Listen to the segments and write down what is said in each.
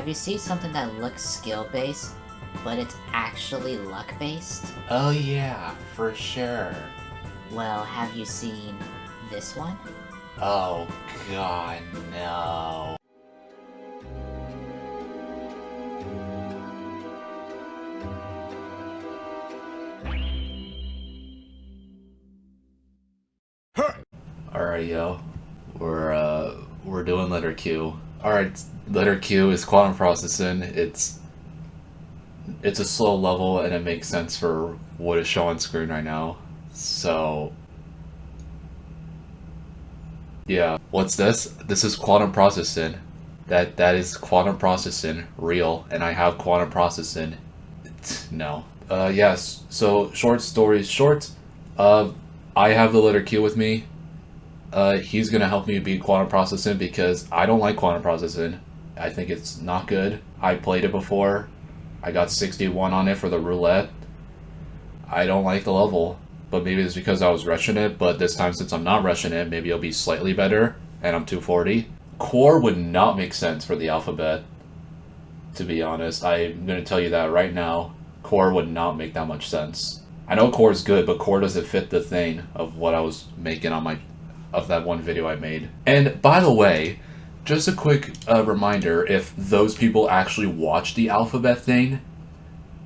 have you seen something that looks skill-based, but it's actually luck-based? Oh yeah, for sure. Well, have you seen this one? Oh god, no. Alright, yo. We're doing letter Q. Alright, letter Q is quantum processing. It's a slow level and it makes sense for what is shown on screen right now. So yeah. What's this? This is quantum processing. That is quantum processing, real, and I have quantum processing. No. Yes. So short stories short. I have the letter Q with me. He's gonna help me beat quantum processing because I don't like quantum processing. I think it's not good. I played it before. I got 61 on it for the roulette. I don't like the level, but maybe it's because I was rushing it, but this time since I'm not rushing it, maybe it'll be slightly better, and I'm 240. Core would not make sense for the alphabet, to be honest. I'm gonna tell you that right now. Core would not make that much sense. I know core is good, but core doesn't fit the thing of what I was making on of that one video I made. And by the way, just a quick reminder, if those people actually watch the alphabet thing,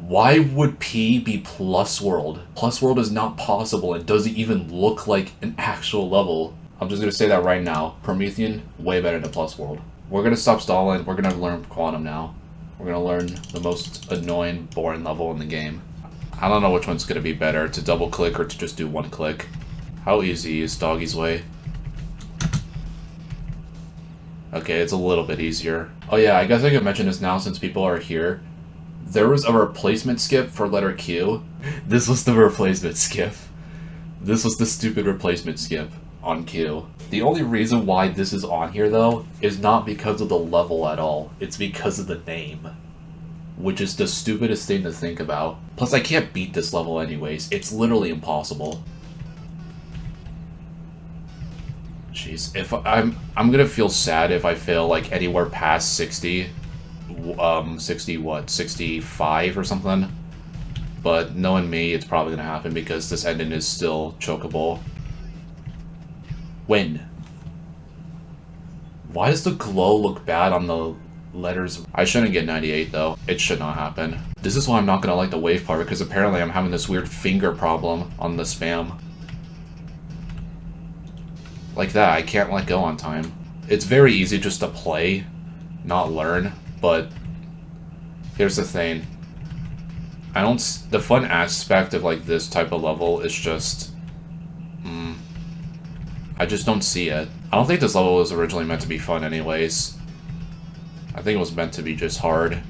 why would P be plus world? Plus world is not possible. It doesn't even look like an actual level. I'm just gonna say that right now. Promethean, way better than plus world. We're gonna stop stalling. We're gonna learn quantum now. We're gonna learn the most annoying, boring level in the game. I don't know which one's gonna be better, to double click or to just do one click. How easy is Doggy's Way? Okay, it's a little bit easier. Oh yeah, I guess I could mention this now since people are here. There was a replacement skip for letter Q. This was the replacement skip. This was the stupid replacement skip on Q. The only reason why this is on here though is not because of the level at all. It's because of the name. Which is the stupidest thing to think about. Plus I can't beat this level anyways. It's literally impossible. Jeez, if I'm gonna feel sad if I fail like anywhere past 60. 65 or something. But knowing me, it's probably gonna happen because this ending is still chokeable. Win. Why does the glow look bad on the letters? I shouldn't get 98 though. It should not happen. This is why I'm not gonna like the wave part because apparently I'm having this weird finger problem on the spam. Like that, I can't let go on time. It's very easy just to play, not learn, but here's the thing. The fun aspect of like this type of level is just, I just don't see it. I don't think this level was originally meant to be fun anyways. I think it was meant to be just hard.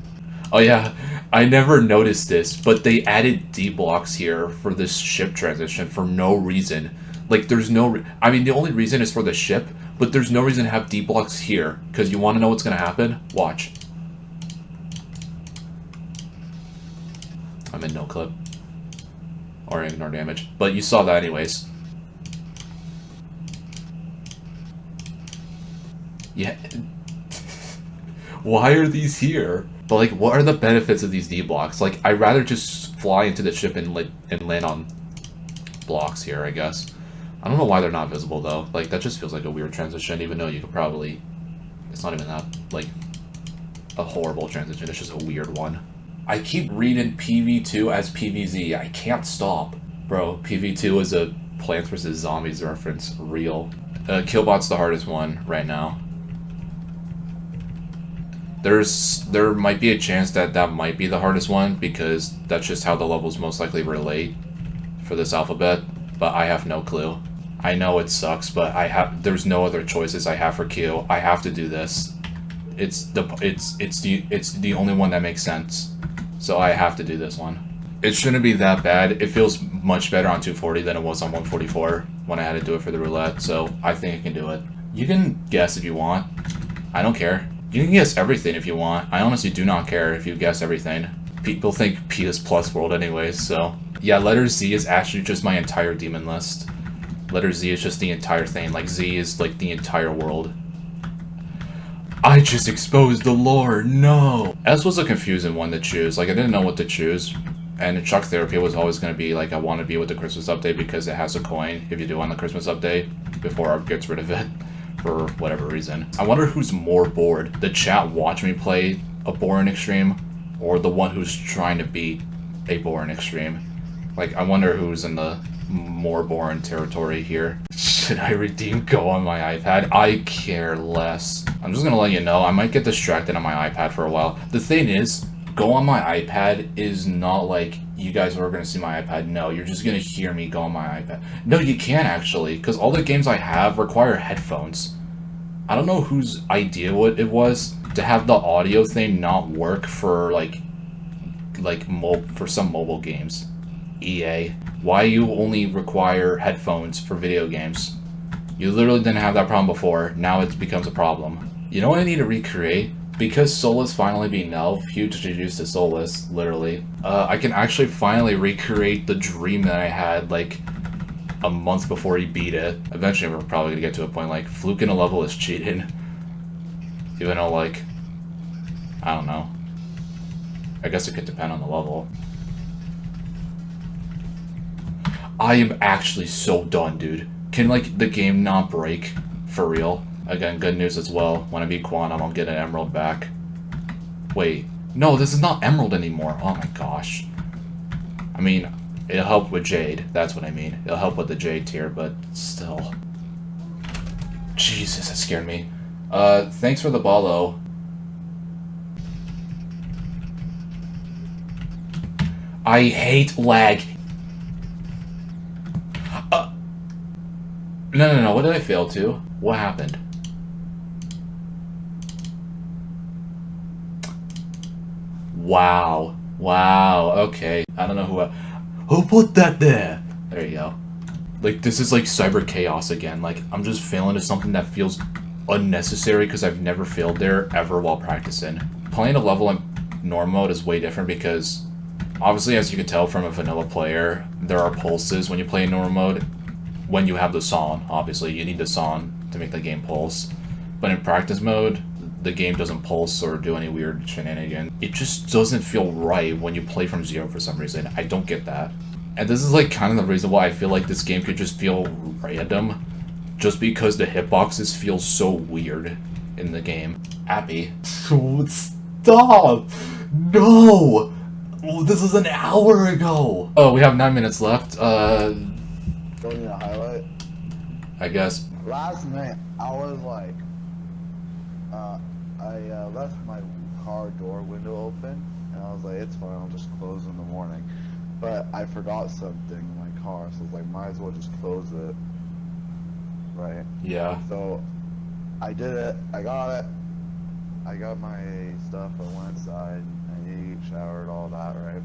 Oh yeah, I never noticed this, but they added D blocks here for this ship transition for no reason. Like, there's no... I mean, the only reason is for the ship, but there's no reason to have D blocks here. Because you want to know what's going to happen? Watch. I'm in no clip. Or ignore damage. But you saw that anyways. Yeah. Why are these here? But, like, what are the benefits of these D blocks? Like, I'd rather just fly into the ship and land on blocks here, I guess. I don't know why they're not visible, though. Like, that just feels like a weird transition, even though you could probably... It's not even that, like, a horrible transition. It's just a weird one. I keep reading PV2 as PVZ. I can't stop. Bro, PV2 is a Plants vs. Zombies reference. Real. Killbot's the hardest one right now. There might be a chance that that might be the hardest one, because that's just how the levels most likely relate for this alphabet, but I have no clue. I know it sucks, but there's no other choices I have for Q. I have to do this. It's the only one that makes sense. So I have to do this one. It shouldn't be that bad. It feels much better on 240 than it was on 144 when I had to do it for the roulette, so I think I can do it. You can guess if you want. I don't care. You can guess everything if you want. I honestly do not care if you guess everything. People think P is plus world anyways, so... Yeah, letter Z is actually just my entire demon list. Letter Z is just the entire thing. Like, Z is, like, the entire world. I just exposed the lore, no! S was a confusing one to choose, like I didn't know what to choose. And Shock Therapy was always going to be like, I want to be with the Christmas update because it has a coin if you do on the Christmas update before Arp gets rid of it for whatever reason. I wonder who's more bored, the chat watch me play a boring extreme or the one who's trying to beat a boring extreme. Like, I wonder who's in the more boring territory here. Should I redeem Go on my iPad? I care less. I'm just gonna let you know, I might get distracted on my iPad for a while. The thing is, Go on my iPad is not like you guys are gonna see my iPad. No, you're just gonna hear me go on my iPad. No, you can't actually, because all the games I have require headphones. I don't know whose idea it was to have the audio thing not work for for some mobile games. EA, why you only require headphones for video games? You literally didn't have that problem before. Now it becomes a problem. You know what I need to recreate? Because Solus finally being nerfed, huge GG's to Solus, literally. I can actually finally recreate the dream that I had, like, a month before he beat it. Eventually we're probably gonna get to a point like, fluking a level is cheating. Even though, like, I don't know. I guess it could depend on the level. I am actually so done, dude. Can, like, the game not break? For real? Again, good news as well. When I beat Quantum, I'll get an emerald back. Wait. No, this is not emerald anymore. Oh my gosh. I mean, it'll help with Jade. That's what I mean. It'll help with the Jade tier, but still. Jesus, that scared me. Thanks for the ball, though. I hate lag. No. What did I fail to? What happened? Wow. Okay. I don't know who put that there. There you go. Like, this is like cyber chaos again. Like, I'm just failing to something that feels unnecessary because I've never failed there ever while practicing. Playing a level in norm mode is way different because obviously, as you can tell from a vanilla player, there are pulses when you play in normal mode. When you have the song, obviously, you need the song to make the game pulse. But in practice mode, the game doesn't pulse or do any weird shenanigans. It just doesn't feel right when you play from zero for some reason. I don't get that. And this is like kind of the reason why I feel like this game could just feel random. Just because the hitboxes feel so weird in the game. Appy. Stop! No! Oh, this is an hour ago! Oh, we have 9 minutes left. Don't need a highlight. I guess. Last night, I was like, I left my car door window open, and I was like, it's fine, I'll just close in the morning. But I forgot something in my car, so I was like, might as well just close it. Right? Yeah. So, I did it, I got my stuff, I went inside, I ate, showered, all that, right?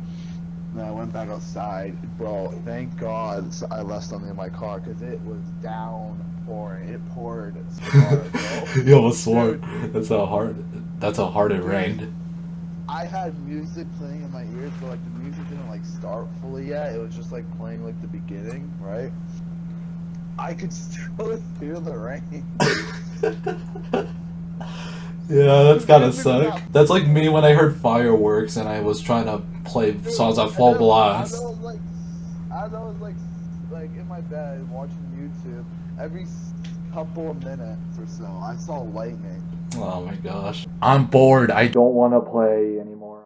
And then I went back outside, bro. Thank God I left something in my car because it was downpouring. It poured so hard, bro. You almost swore. That's how hard it rained. I had music playing in my ears, but like the music didn't like start fully yet. It was just like playing like the beginning, right? I could still feel the rain. Yeah, that's gotta suck. That's like me when I heard fireworks and I was trying to play songs at full blast. As I was like in my bed watching YouTube, every couple of minutes or so, I saw lightning. Oh my gosh. I'm bored. I don't want to play anymore.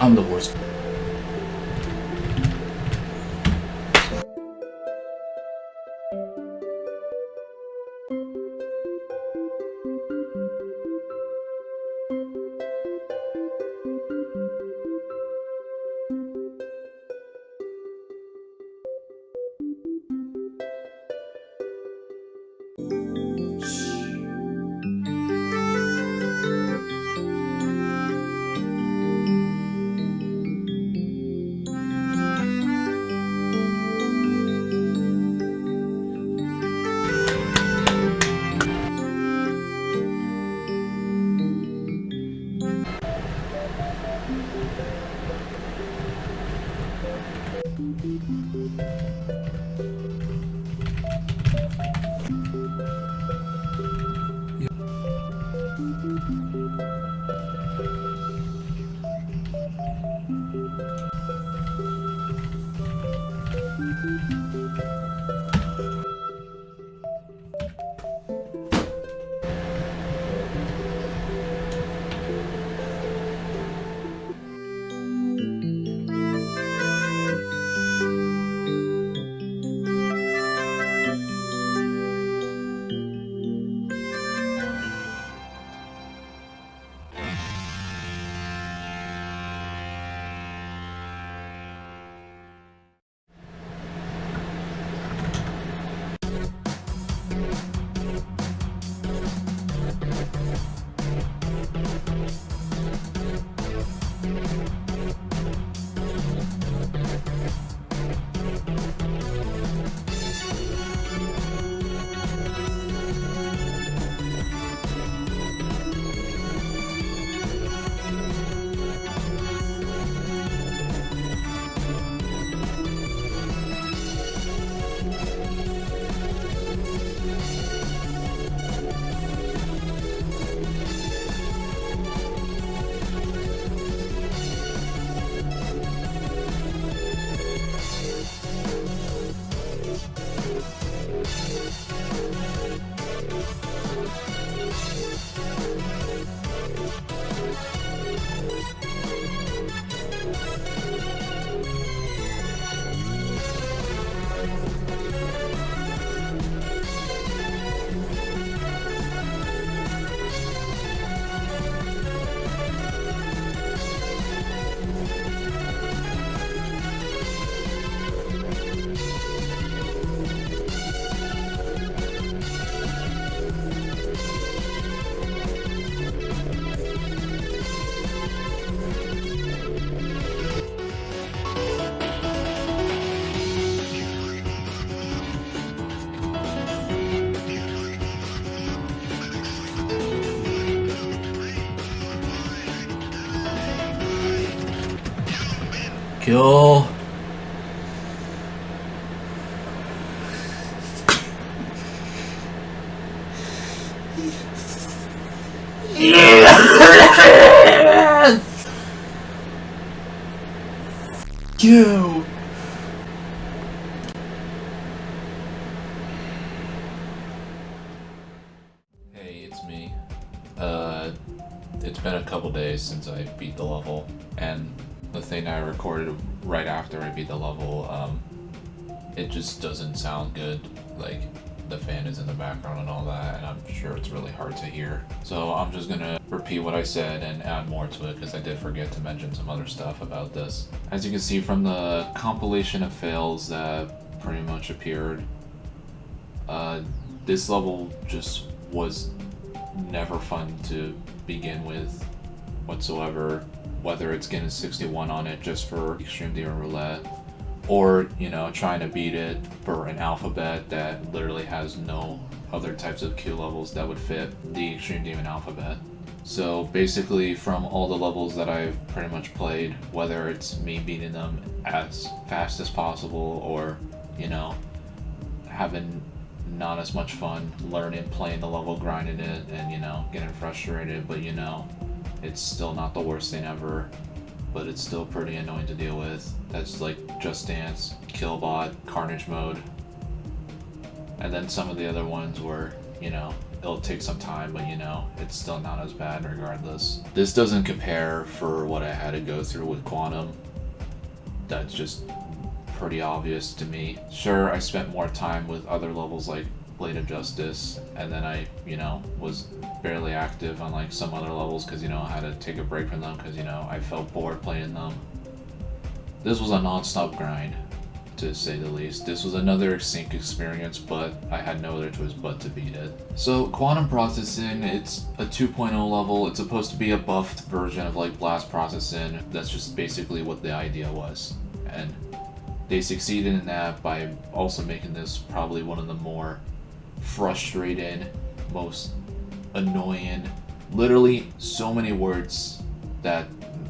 I'm the worst. Kill. You. Hey, it's me. It's been a couple days since I beat the level, and the thing I recorded right after I beat the level, it just doesn't sound good. Like, the fan is in the background and all that, and I'm sure it's really hard to hear. So I'm just gonna repeat what I said and add more to it, because I did forget to mention some other stuff about this. As you can see from the compilation of fails that pretty much appeared, this level just was never fun to begin with whatsoever, whether it's getting 61 on it just for Extreme Demon Roulette, or, you know, trying to beat it for an alphabet that literally has no other types of Q levels that would fit the Extreme Demon alphabet. So basically, from all the levels that I've pretty much played, whether it's me beating them as fast as possible or, you know, having not as much fun learning, playing the level, grinding it, and, you know, getting frustrated, but, you know, it's still not the worst thing ever, but it's still pretty annoying to deal with. That's like Just Dance, Killbot, Carnage Mode, and then some of the other ones where, you know, it'll take some time, but, you know, it's still not as bad regardless. This doesn't compare for what I had to go through with Quantum. That's just pretty obvious to me. Sure, I spent more time with other levels like Blade of Justice, and then I, you know, was barely active on like some other levels because, you know, I had to take a break from them because, you know, I felt bored playing them. This was a non-stop grind, to say the least. This was another sync experience, but I had no other choice but to beat it. So Quantum Processing, it's a 2.0 level. It's supposed to be a buffed version of like Blast Processing. That's just basically what the idea was, and they succeeded in that by also making this probably one of the more frustrating, most annoying, literally so many words that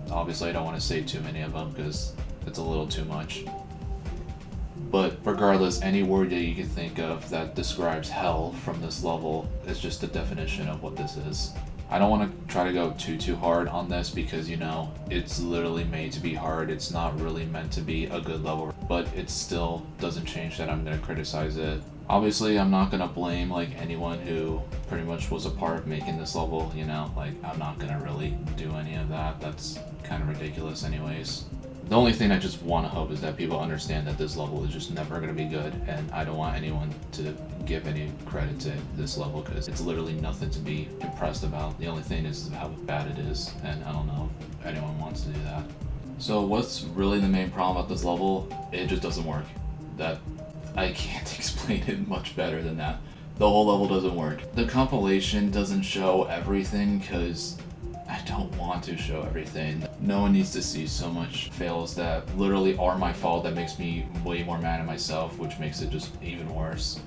obviously I don't want to say too many of them because it's a little too much. But regardless, any word that you can think of that describes hell from this level is just the definition of what this is. I don't want to try to go too hard on this because, you know, it's literally made to be hard. It's not really meant to be a good level, but it still doesn't change that I'm going to criticize it. Obviously, I'm not going to blame like anyone who pretty much was a part of making this level, you know, like I'm not going to really do any of that. That's kind of ridiculous anyways. The only thing I just want to hope is that people understand that this level is just never going to be good, and I don't want anyone to give any credit to this level because it's literally nothing to be impressed about. The only thing is how bad it is, and I don't know if anyone wants to do that. So what's really the main problem about this level? It just doesn't work. That I can't explain it much better than that. The whole level doesn't work. The compilation doesn't show everything because I don't want to show everything. No one needs to see so much fails that literally are my fault that makes me way more mad at myself, which makes it just even worse.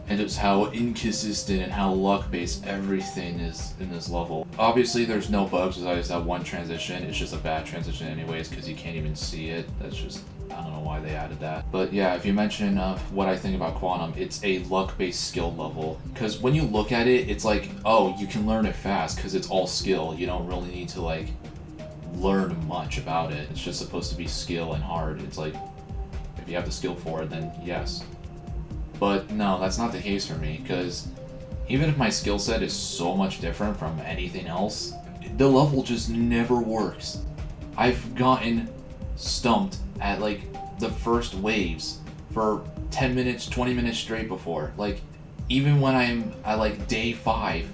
And just how inconsistent and how luck-based everything is in this level. Obviously there's no bugs besides that one transition. It's just a bad transition anyways because you can't even see it. That's just, I don't know why they added that. But yeah, if you mention what I think about Quantum, it's a luck-based skill level. Because when you look at it, it's like, oh, you can learn it fast because it's all skill. You don't really need to like learn much about it. It's just supposed to be skill and hard. It's like, if you have the skill for it, then yes. But no, that's not the case for me, because even if my skill set is so much different from anything else, the level just never works. I've gotten stumped at like the first waves for 10 minutes, 20 minutes straight before. Like, even when I'm at like day 5,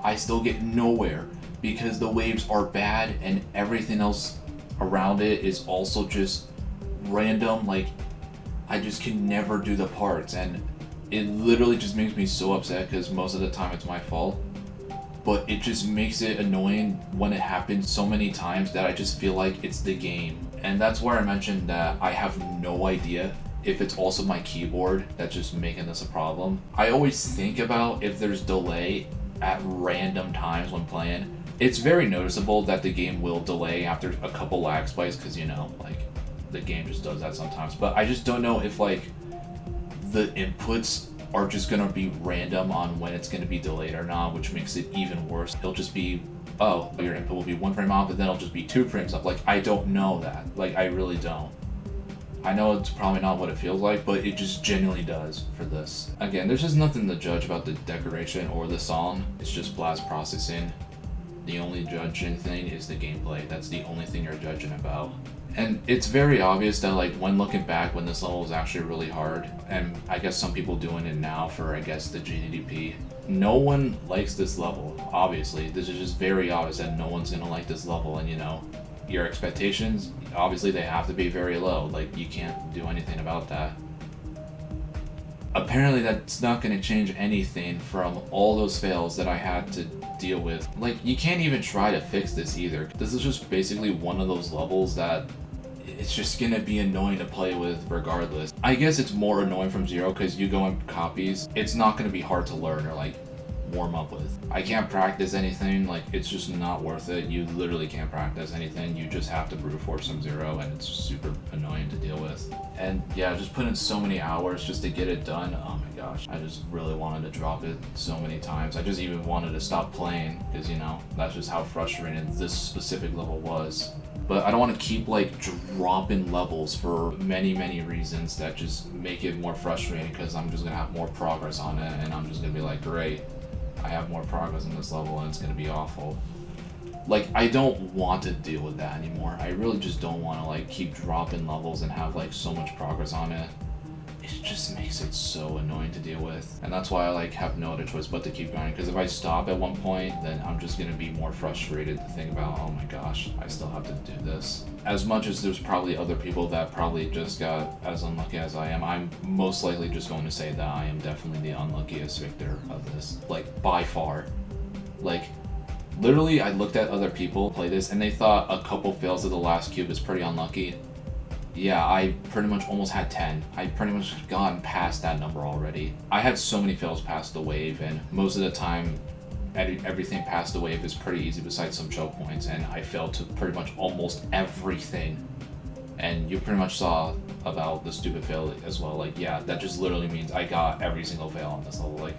I still get nowhere because the waves are bad and everything else around it is also just random. Like, I just can never do the parts, and it literally just makes me so upset because most of the time it's my fault. But it just makes it annoying when it happens so many times that I just feel like it's the game. And that's where I mentioned that I have no idea if it's also my keyboard that's just making this a problem. I always think about if there's delay at random times when playing. It's very noticeable that the game will delay after a couple lag spikes because, you know, like, the game just does that sometimes. But I just don't know if like the inputs are just gonna be random on when it's gonna be delayed or not, which makes it even worse. It'll just be, oh, your input will be 1 frame off, but then it'll just be 2 frames up. Like, I don't know that. Like, I really don't. I know it's probably not what it feels like, but it just genuinely does for this. Again, there's just nothing to judge about the decoration or the song. It's just blast processing. The only judging thing is the gameplay. That's the only thing you're judging about. And it's very obvious that like when looking back, when this level was actually really hard, and I guess some people doing it now for I guess the GDDP, no one likes this level. Obviously, this is just very obvious that no one's gonna like this level, and you know, your expectations, obviously they have to be very low. Like, you can't do anything about that. Apparently that's not going to change anything from all those fails that I had to deal with. Like, you can't even try to fix this either. This is just basically one of those levels that it's just going to be annoying to play with regardless. I guess it's more annoying from zero because you go in copies. It's not going to be hard to learn or like warm up with. I can't practice anything, like it's just not worth it. You literally can't practice anything. You just have to brute force some zero, and it's super annoying to deal with. And yeah, just put in so many hours just to get it done. Oh my gosh, I just really wanted to drop it so many times. I just even wanted to stop playing because, you know, that's just how frustrating this specific level was. But I don't want to keep like dropping levels for many reasons that just make it more frustrating, because I'm just gonna have more progress on it, and I'm just gonna be like, great, I have more progress in this level and it's gonna be awful. Like, I don't want to deal with that anymore. I really just don't want to like keep dropping levels and have like so much progress on it. It just makes it so annoying to deal with. And that's why I like have no other choice but to keep going, because if I stop at one point, then I'm just gonna be more frustrated to think about, oh my gosh, I still have to do this. As much as there's probably other people that probably just got as unlucky as I am, I'm most likely just going to say that I am definitely the unluckiest victor of this. Like, by far. Like, literally, I looked at other people play this and they thought a couple fails of the last cube is pretty unlucky. Yeah, I pretty much almost had 10. I pretty much gotten past that number already. I had so many fails past the wave, and most of the time, everything past the wave is pretty easy besides some choke points, and I failed to pretty much almost everything. And you pretty much saw about the stupid fail as well. Like, yeah, that just literally means I got every single fail on this level. Like,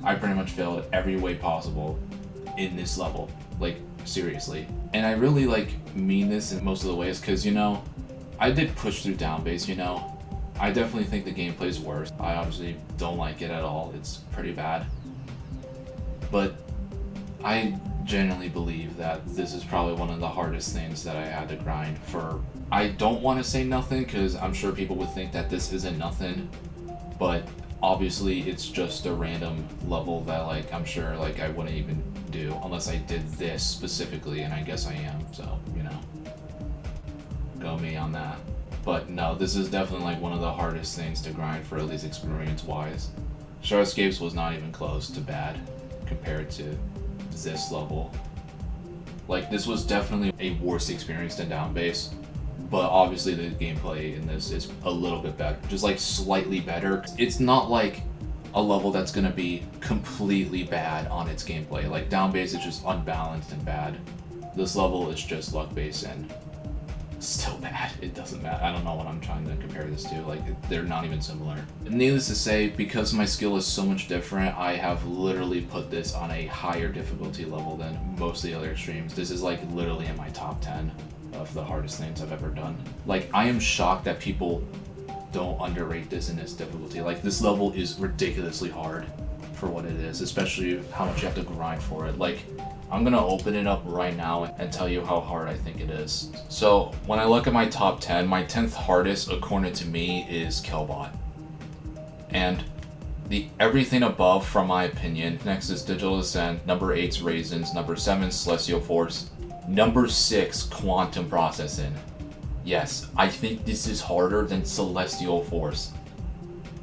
I pretty much failed every way possible in this level. Like, seriously. And I really, like, mean this in most of the ways, because, you know, I did push through down base, you know. I definitely think the gameplay is worse. I obviously don't like it at all. It's pretty bad. But I genuinely believe that this is probably one of the hardest things that I had to grind for. I don't want to say nothing, because I'm sure people would think that this isn't nothing. But obviously it's just a random level that, like, I'm sure, like, I wouldn't even do unless I did this specifically, and I guess I am, so, you know. Go me on that. But no, this is definitely like one of the hardest things to grind for, at least experience wise. Starscapes was not even close to bad compared to this level. Like, this was definitely a worse experience than down base, but obviously the gameplay in this is a little bit better, just like slightly better. It's not like a level that's gonna be completely bad on its gameplay. Like, down base is just unbalanced and bad. This level is just luck base and still bad. It doesn't matter. I don't know what I'm trying to compare this to. Like, they're not even similar. Needless to say, because my skill is so much different, I have literally put this on a higher difficulty level than most of the other extremes. This is like literally in my top 10 of the hardest things I've ever done. Like, I am shocked that people don't underrate this in its difficulty. Like, this level is ridiculously hard for what it is, especially how much you have to grind for it. Like, I'm gonna open it up right now and tell you how hard I think it is. So when I look at my top 10, my 10th hardest according to me is Killbot. And the everything above, from my opinion, next is Digital Descent, number 8's Raisins, number 7 Celestial Force, number 6 Quantum Processing. Yes, I think this is harder than Celestial Force.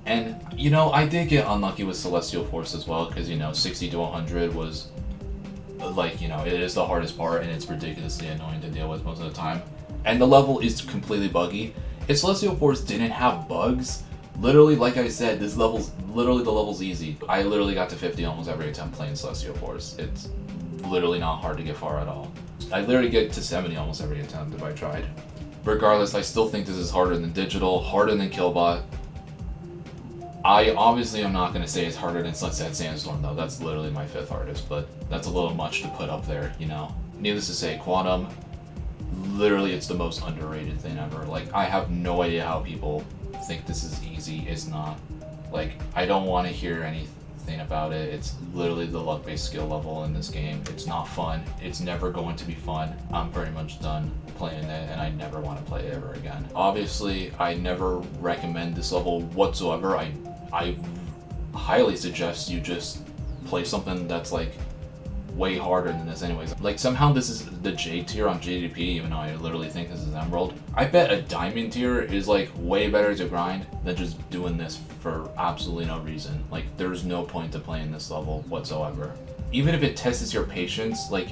And, you know, I did get unlucky with Celestial Force as well, because, you know, 60 to 100 was, like, you know, it is the hardest part, and it's ridiculously annoying to deal with most of the time. And the level is completely buggy. If Celestial Force didn't have bugs, literally, like I said, this level's, literally the level's easy. I literally got to 50 almost every attempt playing Celestial Force. It's literally not hard to get far at all. I literally get to 70 almost every attempt if I tried. Regardless, I still think this is harder than Digital, harder than Killbot. I obviously am not going to say it's harder than Sunset Sandstorm though, that's literally my 5th hardest, but that's a little much to put up there, you know. Needless to say, Quantum, literally it's the most underrated thing ever. Like, I have no idea how people think this is easy. It's not. Like, I don't want to hear anything about it. It's literally the luck-based skill level in this game. It's not fun. It's never going to be fun. I'm pretty much done playing it, and I never want to play it ever again. Obviously, I never recommend this level whatsoever. I highly suggest you just play something that's like way harder than this anyways. Like, somehow this is the J tier on GDP, even though I literally think this is Emerald. I bet a Diamond tier is like way better to grind than just doing this for absolutely no reason. Like, there's no point to playing this level whatsoever. Even if it tests your patience, like,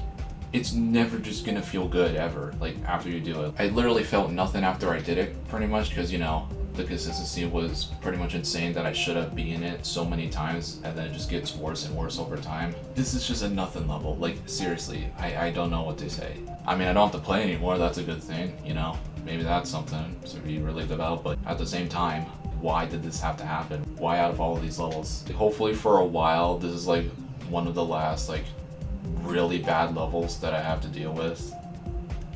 it's never just gonna feel good ever, like, after you do it. I literally felt nothing after I did it, pretty much, because, you know, the consistency was pretty much insane that I should have been it so many times, and then it just gets worse and worse over time. This is just a nothing level. Like, seriously, I don't know what to say. I mean, I don't have to play anymore, that's a good thing, you know? Maybe that's something to be relieved about, but at the same time, why did this have to happen? Why out of all of these levels? Hopefully for a while, this is like one of the last like really bad levels that I have to deal with.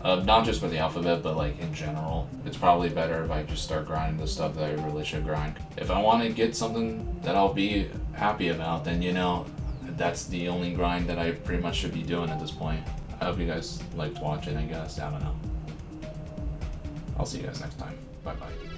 Not just for the alphabet, but like in general. It's probably better if I just start grinding the stuff that I really should grind. If I want to get something that I'll be happy about, then, you know, that's the only grind that I pretty much should be doing at this point. I hope you guys liked watching, I guess. I don't know. I'll see you guys next time. Bye bye.